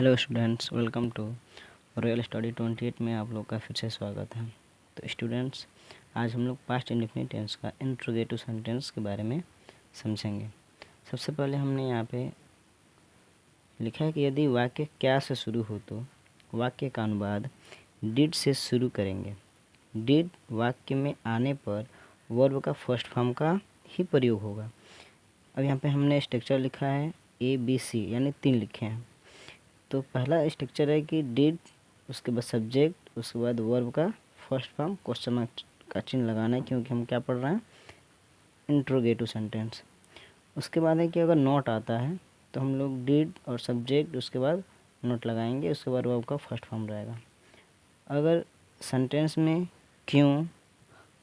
Hello students, welcome to Royal Study 28 में आप लोग का फिर से स्वागत है। तो स्टूडेंट्स, आज हम लोग पास्ट इंडेफिनिट टेंस का इंट्रोगेटिव सेंटेंस के बारे में समझेंगे। सबसे पहले हमने यहाँ पे लिखा है कि यदि वाक्य क्या से शुरू हो तो वाक्य का अनुवाद डिड से शुरू करेंगे। डिड वाक्य में आने पर वर्ब का फर्स्ट फॉर्म का ही प्रयोग होगा। अब यहाँ पे हमने स्ट्रक्चर लिखा है ABC, यानी 3 लिखे हैं। तो पहला स्ट्रक्चर है कि डिड, उसके बाद सब्जेक्ट, उसके बाद वर्ब का फर्स्ट फॉर्म क्वेश्चन मार्क का चिन्ह लगाना है, क्योंकि हम क्या पढ़ रहे हैं, इंट्रोगेटिव सेंटेंस। उसके बाद है कि अगर नॉट आता है तो हम लोग डिड और सब्जेक्ट, उसके बाद नॉट लगाएंगे, उसके बाद वर्ब का फर्स्ट फॉर्म रहेगा। अगर सेंटेंस में क्यों,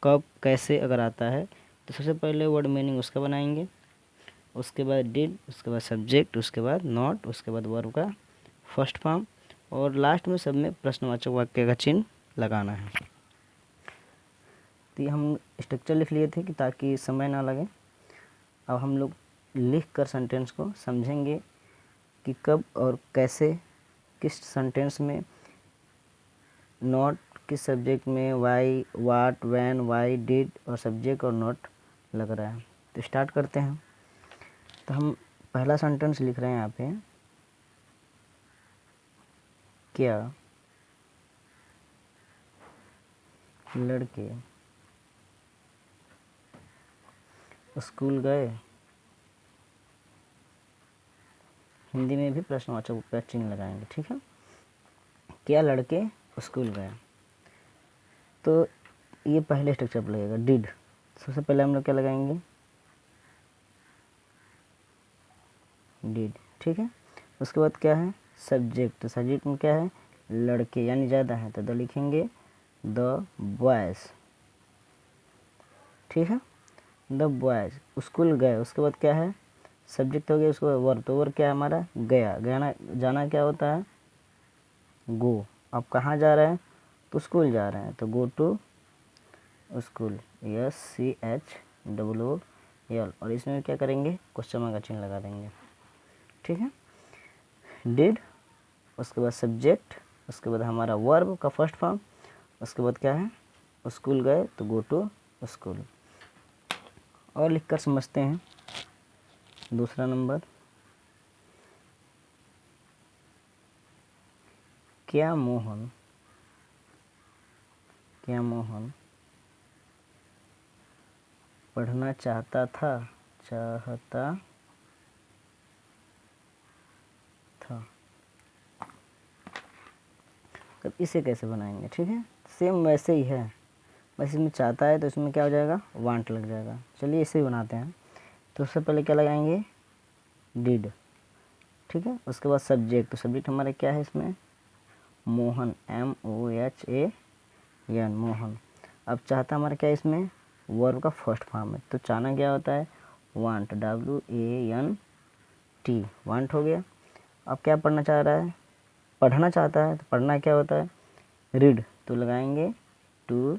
कब, कैसे अगर आता है तो सबसे पहले वर्ड मीनिंग उसका बनाएंगे, उसके बाद डिड, उसके बाद सब्जेक्ट, उसके बाद नॉट, उसके बाद वर्ब का फर्स्ट फॉर्म, और लास्ट में सब में प्रश्नवाचक वाक्य का चिन्ह लगाना है। तो ये हम स्ट्रक्चर लिख लिए थे कि ताकि समय ना लगे। अब हम लोग लिख कर सेंटेंस को समझेंगे कि कब और कैसे, किस सेंटेंस में नॉट, किस सब्जेक्ट में why, what, when, why, did और सब्जेक्ट और नॉट लग रहा है। तो स्टार्ट करते हैं। तो हम पहला सेंटेंस लिख रहे हैं यहाँ पे, क्या लड़के स्कूल गए। हिंदी में भी प्रश्नवाचक का चिन्ह लगाएंगे, ठीक है। क्या लड़के स्कूल गए, तो ये पहले स्ट्रक्चर पर लगेगा डिड। सबसे पहले हम लोग क्या लगाएंगे, डिड, ठीक है। उसके बाद क्या है, सब्जेक्ट। तो सब्जेक्ट में क्या है, लड़के, यानी ज़्यादा है तो लिखेंगे द बॉयज़, ठीक है। द बॉयज़ स्कूल गए। उसके बाद क्या है, सब्जेक्ट हो गया, उसके बाद वर्ब। तो वर्ब क्या है हमारा, गया। गया, जाना क्या होता है, गो। अब कहाँ जा रहे हैं, तो स्कूल जा रहे हैं, तो गो टू स्कूल, SCHOOL। और इसमें क्या करेंगे, क्वेश्चन मार्क का चिन्ह लगा देंगे, ठीक है। डिड, उसके बाद सब्जेक्ट, उसके बाद हमारा वर्ब का फर्स्ट फॉर्म, उसके बाद क्या है, स्कूल गए तो गो टू स्कूल। और लिखकर समझते हैं दूसरा नंबर, क्या मोहन पढ़ना चाहता था। अब इसे कैसे बनाएंगे, ठीक है। सेम वैसे ही है, बस इसमें चाहता है तो इसमें क्या हो जाएगा, वांट लग जाएगा। चलिए इसे ही बनाते हैं। तो सबसे पहले क्या लगाएंगे, डिड, ठीक है। उसके बाद सब्जेक्ट। तो सब्जेक्ट हमारा क्या है इसमें, मोहन, MOHAN, मोहन। अब चाहता हमारा क्या है इसमें, वर्ब का फर्स्ट फॉर्म है। तो चाहना क्या होता है, वांट, WANT, वांट हो गया। अब क्या पढ़ना चाह रहा है, पढ़ना चाहता है। तो पढ़ना क्या होता है, रीड। तो लगाएंगे टू,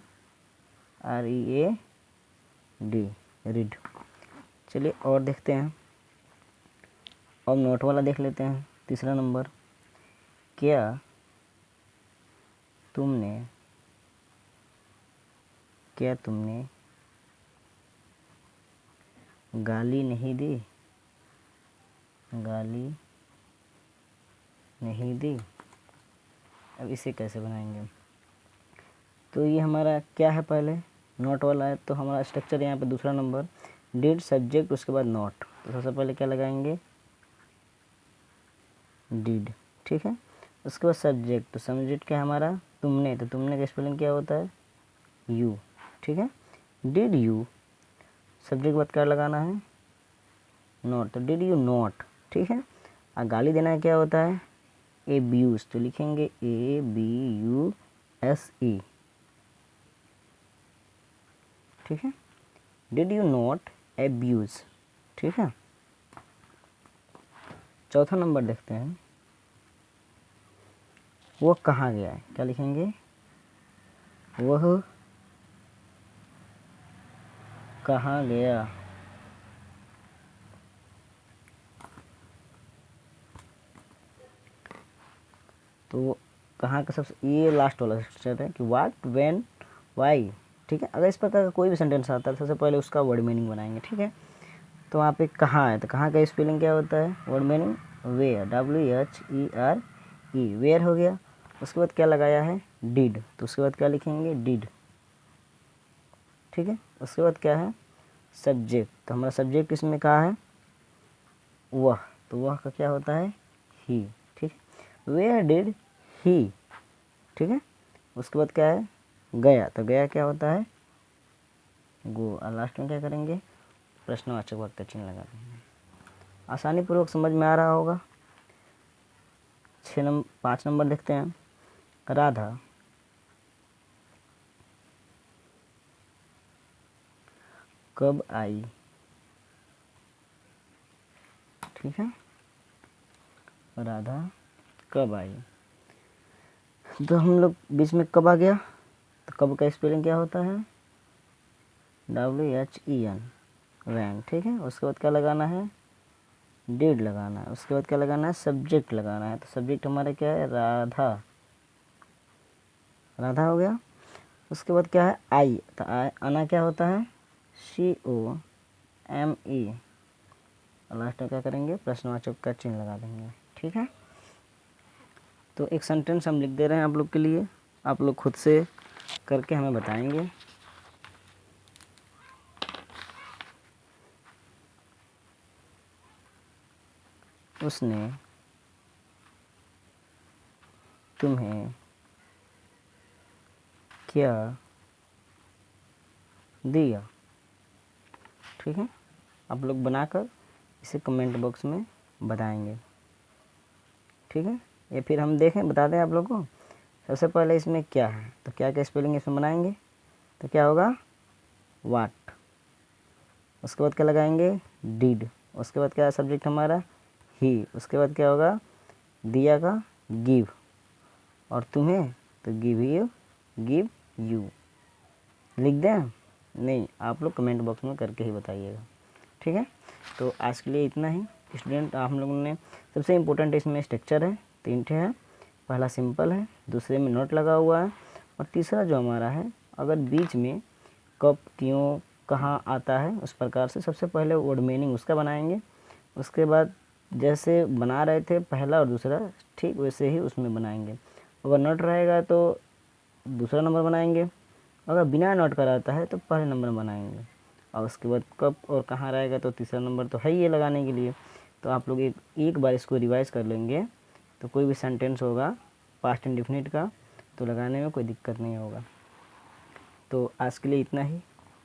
READ, रीड। चलिए और देखते हैं। अब नोट वाला देख लेते हैं, तीसरा नंबर, क्या तुमने गाली नहीं दी। अब इसे कैसे बनाएंगे, तो ये हमारा क्या है, पहले नोट वाला है। तो हमारा स्ट्रक्चर यहाँ पे दूसरा नंबर, डिड, सब्जेक्ट, उसके बाद नोट। तो सबसे पहले क्या लगाएंगे, डिड, ठीक है। उसके बाद सब्जेक्ट। तो सब्जेक्ट क्या है हमारा, तुमने। तो तुमने का स्पेलिंग क्या होता है, यू, ठीक है। डिड यू, सब्जेक्ट के बाद क्या लगाना है, नोट। तो डिड यू नोट, ठीक है। और गाली देना क्या होता है, एब्यूज। तो लिखेंगे ABUSE, ठीक है। डिड यू नॉट एब्यूज, ठीक है। चौथा नंबर देखते हैं, वो कहाँ गया है। क्या लिखेंगे, वह कहाँ गया। तो कहाँ का सबसे ये लास्ट वाला स्ट्रक्चर है कि व्हाट, व्हेन, व्हाई। ठीक है, अगर इस प्रकार का कोई भी सेंटेंस आता है सबसे पहले उसका वर्ड मीनिंग बनाएंगे। ठीक है, तो वहाँ पे कहाँ है, तो कहाँ का स्पेलिंग क्या होता है, word meaning where, WHERE, where हो गया। उसके बाद क्या लगाया है, डिड, तो उसके बाद क्या लिखेंगे, डिड। ठीक है, उसके बाद क्या है, सब्जेक्ट, तो हमारा सब्जेक्ट इसमें कहाँ है, वह, तो वह का क्या होता है, ही। ठीक है, वेयर डिड ही। ठीक है, उसके बाद क्या है, गया, तो गया क्या होता है, गो। और लास्ट में क्या करेंगे, प्रश्नवाचक वाक्य चिन्ह लगा देंगे। आसानी पूर्वक समझ में आ रहा होगा। 5 नंबर देखते हैं, राधा कब आई। ठीक है, राधा कब आई, तो हम लोग बीच में कब आ गया, तो कब का स्पेलिंग क्या होता है, WHEN, वैन। ठीक है, उसके बाद क्या लगाना है, डिड लगाना है। उसके बाद क्या लगाना है, सब्जेक्ट लगाना है। तो सब्जेक्ट हमारा क्या है, राधा, राधा हो गया। उसके बाद क्या है, आई, तो आना क्या होता है, COME। लास्ट में क्या करेंगे, प्रश्नवाचक का चिन्ह लगा देंगे। ठीक है, तो एक सेंटेंस हम लिख दे रहे हैं आप लोग के लिए, आप लोग खुद से करके हमें बताएंगे। उसने तुम्हें क्या दिया। ठीक है, आप लोग बनाकर इसे कमेंट बॉक्स में बताएंगे। ठीक है, या फिर हम देखें, बता दें आप लोग को। सबसे पहले इसमें क्या है, तो क्या क्या स्पेलिंग इसमें बनाएंगे, तो क्या होगा, वाट। उसके बाद क्या लगाएंगे, डिड। उसके बाद क्या है, सब्जेक्ट हमारा ही। उसके बाद क्या होगा, दिया का गिव, और तुम्हें तो गिव यू। लिख दें, नहीं, आप लोग कमेंट बॉक्स में करके ही बताइएगा। ठीक है, तो आज के लिए इतना ही स्टूडेंट। हम लोगों ने सबसे इम्पोर्टेंट इसमें स्ट्रक्चर है, 3 ठे है। पहला सिंपल है, दूसरे में नोट लगा हुआ है, और तीसरा जो हमारा है, अगर बीच में कब, क्यों, कहाँ आता है, उस प्रकार से सबसे पहले वर्ड मीनिंग उसका बनाएंगे। उसके बाद जैसे बना रहे थे पहला और दूसरा, ठीक वैसे ही उसमें बनाएंगे। अगर नोट रहेगा तो दूसरा नंबर बनाएंगे, अगर बिना नोट कराता है तो पहले नंबर बनाएंगे, और उसके बाद कब और कहाँ रहेगा तो तीसरा नंबर तो है ही ये लगाने के लिए। तो आप लोग एक बार इसको रिवाइज कर लेंगे तो कोई भी सेंटेंस होगा पास्ट इंडेफिनिट का तो लगाने में कोई दिक्कत नहीं होगा। तो आज के लिए इतना ही,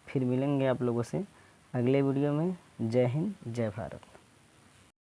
फिर मिलेंगे आप लोगों से अगले वीडियो में। जय हिंद, जय भारत।